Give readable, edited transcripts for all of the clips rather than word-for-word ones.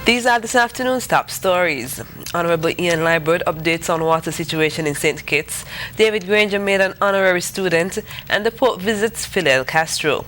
These are this afternoon's top stories. Honorable Ian Liburd updates on water situation in St. Kitts. David Granger made an honorary student, and the Pope visits Fidel Castro.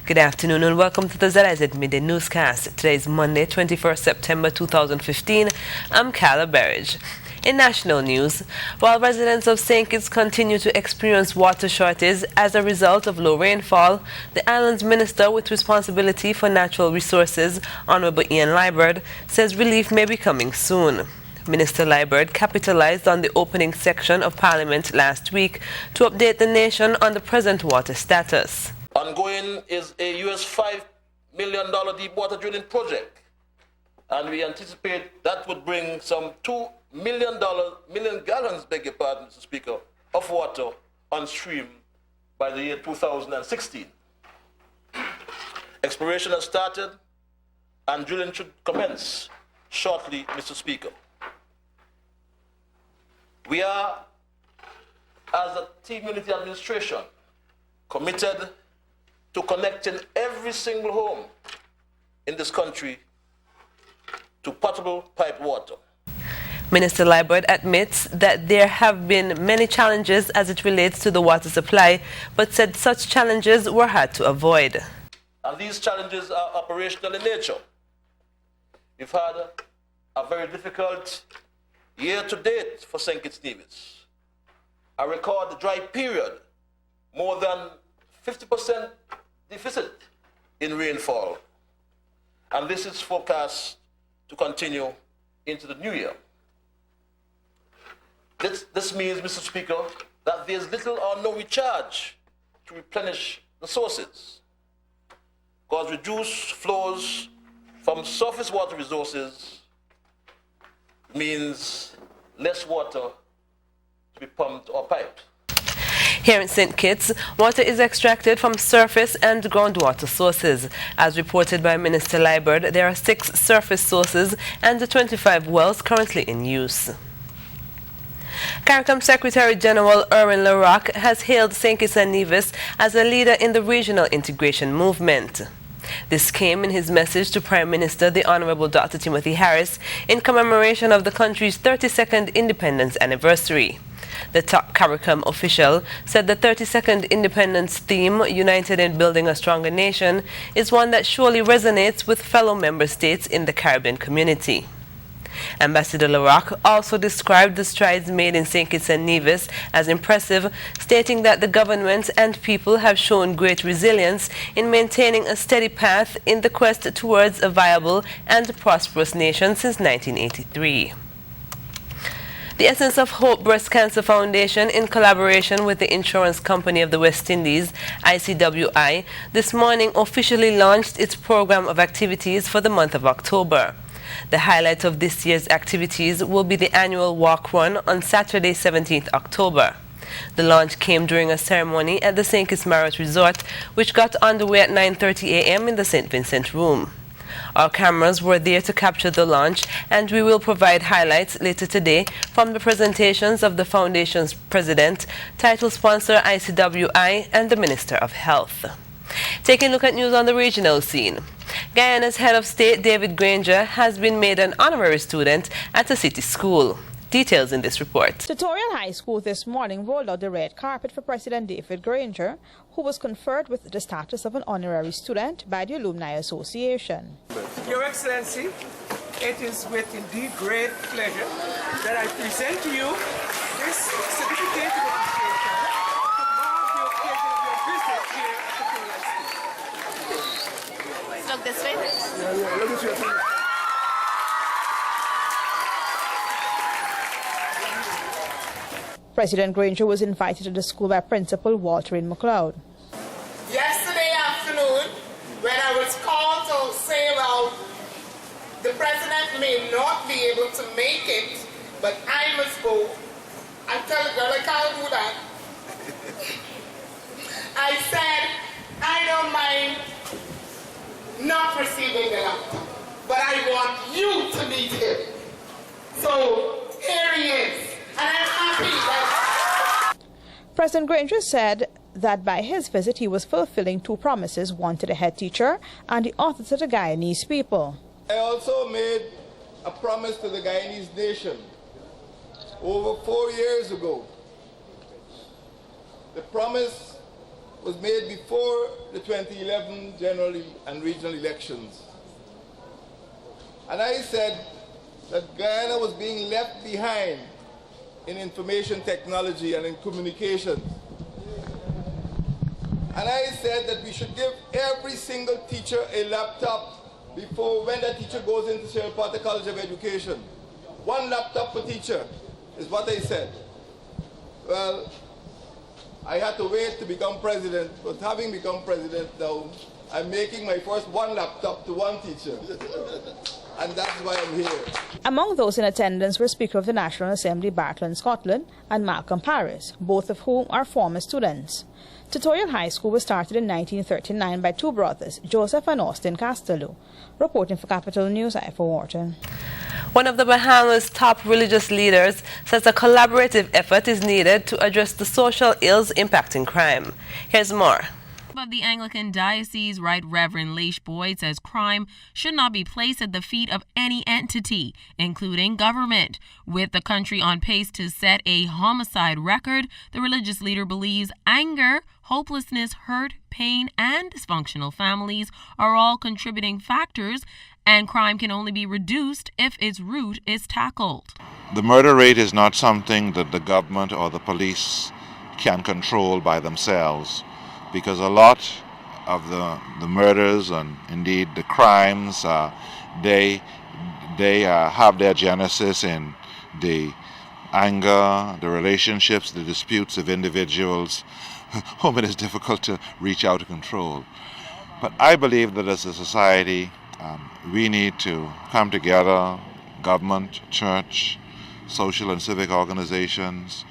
Good afternoon and welcome to the ZIZ Mid newscast. Today is Monday, 21st September 2015. I'm Carla Berridge. In national news, while residents of St. Kitts continue to experience water shortages as a result of low rainfall, the island's minister with responsibility for natural resources, Honorable Ian Liburd, says relief may be coming soon. Minister Liburd capitalized on the opening section of Parliament last week to update the nation on the present water status. Ongoing is a $5 million deep water drilling project, and we anticipate that would bring some $2 million gallons, beg your pardon, Mr. Speaker, of water on stream by the year 2016. Exploration has started and drilling should commence shortly, Mr. Speaker. We are, as a team unity administration, committed to connecting every single home in this country to potable piped water. Minister Liburd admits that there have been many challenges as it relates to the water supply, but said such challenges were hard to avoid. And these challenges are operational in nature. We've had a very difficult year to date for St. Kitts Nevis. I record the dry period, more than 50% deficit in rainfall. And this is forecast to continue into the new year. This means, Mr. Speaker, that there's little or no recharge to replenish the sources, because reduced flows from surface water resources means less water to be pumped or piped. Here in St. Kitts, water is extracted from surface and groundwater sources. As reported by Minister Liburd, there are 6 surface sources and 25 wells currently in use. CARICOM Secretary General Erwin Laroque has hailed St. Kitts and Nevis as a leader in the regional integration movement. This came in his message to Prime Minister the Honorable Dr. Timothy Harris in commemoration of the country's 32nd independence anniversary. The top CARICOM official said the 32nd independence theme, United in Building a Stronger Nation, is one that surely resonates with fellow member states in the Caribbean community. Ambassador Laroque also described the strides made in St. Kitts and Nevis as impressive, stating that the government and people have shown great resilience in maintaining a steady path in the quest towards a viable and prosperous nation since 1983. The Essence of Hope Breast Cancer Foundation, in collaboration with the Insurance Company of the West Indies, ICWI, this morning officially launched its program of activities for the month of October. The highlight of this year's activities will be the annual walk-run on Saturday, 17th October. The launch came during a ceremony at the St. Kitts Marriott Resort, which got underway at 9:30 a.m. in the St. Vincent Room. Our cameras were there to capture the launch, and we will provide highlights later today from the presentations of the Foundation's president, title sponsor ICWI, and the Minister of Health. Taking a look at news on the regional scene. Guyana's head of state, David Granger, has been made an honorary student at a city school. Details in this report. Tutorial High School this morning rolled out the red carpet for President David Granger, who was conferred with the status of an honorary student by the Alumni Association. Your Excellency, it is with indeed great pleasure that I present to you this certificate of appreciation to mark the occasion of your visit here at Tutorial School. Look this way. Look at your President Granger was invited to the school by Principal Walter McLeod. Yesterday afternoon, when I was called to say, well, the president may not be able to make it, but I must go, I tell the girl I can't do that. I said, I don't mind not receiving the laptop, but I want you to meet him. So here he is. And I'm happy that President Granger said that by his visit he was fulfilling 2 promises, one to the head teacher and the other to the Guyanese people. I also made a promise to the Guyanese nation over 4 years ago. The promise was made before the 2011 general and regional elections. And I said that Guyana was being left behind in information technology and in communication. And I said that we should give every single teacher a laptop before when that teacher goes into Sierra Leone College of Education. 1 laptop per teacher is what I said. Well, I had to wait to become president, but having become president now, I'm making my first 1 laptop to 1 teacher. And that's why I'm here. Among those in attendance were Speaker of the National Assembly Bartland Scotland and Malcolm Paris, both of whom are former students. Tutorial High School was started in 1939 by 2 brothers, Joseph and Austin Castello. Reporting for Capital News, I for Wharton. One of the Bahamas' top religious leaders says a collaborative effort is needed to address the social ills impacting crime. Here's more. Of the Anglican Diocese, Right Reverend Leish Boyd says crime should not be placed at the feet of any entity, including government. With the country on pace to set a homicide record, the religious leader believes anger, hopelessness, hurt, pain, and dysfunctional families are all contributing factors, and crime can only be reduced if its root is tackled. The murder rate is not something that the government or the police can control by themselves, because a lot of the murders and indeed the crimes, they have their genesis in the anger, the relationships, the disputes of individuals whom it is difficult to reach out to control. But I believe that as a society, we need to come together, government, church, social and civic organizations,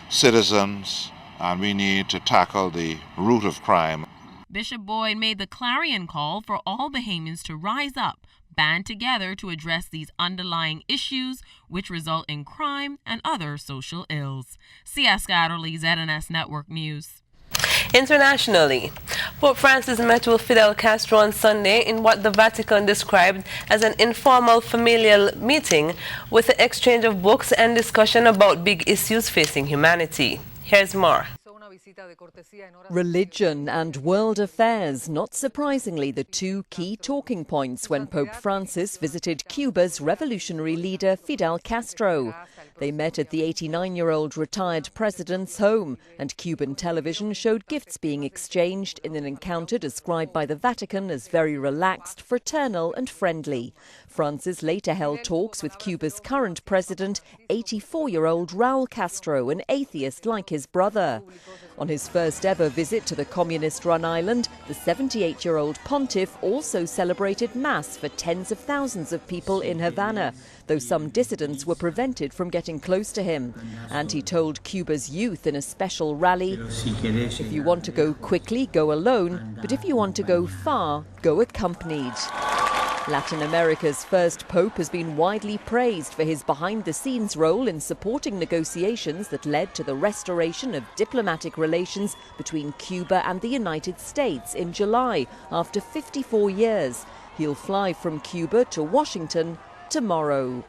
citizens, and we need to tackle the root of crime. Bishop Boyd made the clarion call for all Bahamians to rise up, band together to address these underlying issues which result in crime and other social ills. C.S. Scatterly, ZNS Network News. Internationally, Pope Francis met with Fidel Castro on Sunday in what the Vatican described as an informal familial meeting with the exchange of books and discussion about big issues facing humanity. Here's more. Religion and world affairs, not surprisingly, the 2 key talking points when Pope Francis visited Cuba's revolutionary leader Fidel Castro. They met at the 89-year-old retired president's home, and Cuban television showed gifts being exchanged in an encounter described by the Vatican as very relaxed, fraternal and friendly. Francis later held talks with Cuba's current president, 84-year-old Raul Castro, an atheist like his brother. On his first ever visit to the communist-run island, the 78-year-old pontiff also celebrated Mass for tens of thousands of people in Havana, though some dissidents were prevented from getting close to him. And he told Cuba's youth in a special rally, "If you want to go quickly, go alone, but if you want to go far, go accompanied." Latin America's first pope has been widely praised for his behind-the-scenes role in supporting negotiations that led to the restoration of diplomatic relations between Cuba and the United States in July, after 54 years. He'll fly from Cuba to Washington tomorrow.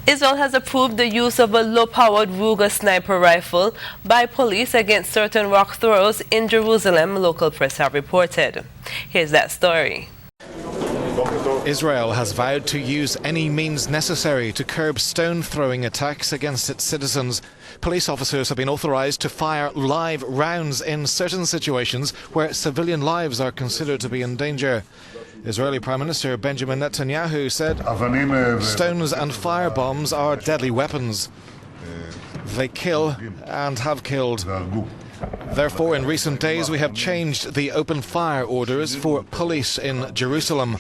Israel has approved the use of a low-powered Ruger sniper rifle by police against certain rock throwers in Jerusalem, local press have reported. Here's that story. Israel has vowed to use any means necessary to curb stone-throwing attacks against its citizens. Police officers have been authorized to fire live rounds in certain situations where civilian lives are considered to be in danger. Israeli Prime Minister Benjamin Netanyahu said stones and firebombs are deadly weapons. They kill and have killed. Therefore, in recent days, we have changed the open fire orders for police in Jerusalem.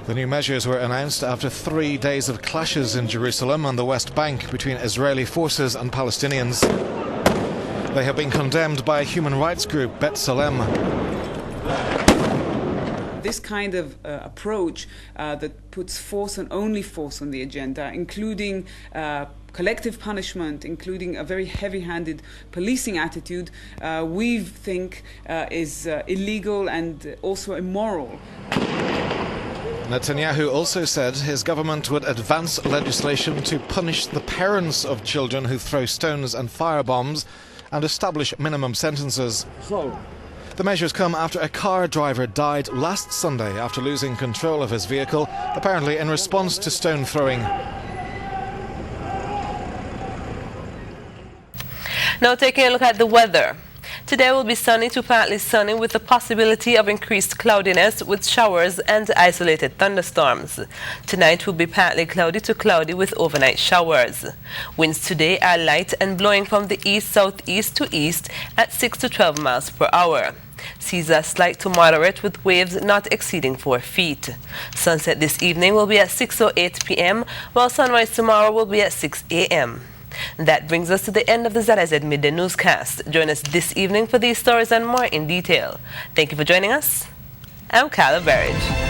The new measures were announced after 3 days of clashes in Jerusalem on the West Bank between Israeli forces and Palestinians. They have been condemned by human rights group B'Tselem. this kind of approach that puts force and only force on the agenda, including collective punishment, including a very heavy-handed policing attitude, we think is illegal and also immoral. Netanyahu also said his government would advance legislation to punish the parents of children who throw stones and firebombs and establish minimum sentences. The measures come after a car driver died last Sunday after losing control of his vehicle, apparently in response to stone throwing. Now taking a look at the weather. Today will be sunny to partly sunny with the possibility of increased cloudiness with showers and isolated thunderstorms. Tonight will be partly cloudy to cloudy with overnight showers. Winds today are light and blowing from the east-southeast to east at 6 to 12 miles per hour. Seas are slight to moderate with waves not exceeding 4 feet. Sunset this evening will be at 6:08 p.m. while sunrise tomorrow will be at 6 a.m. That brings us to the end of the ZIZ Midday newscast. Join us this evening for these stories and more in detail. Thank you for joining us. I'm Carla Berridge.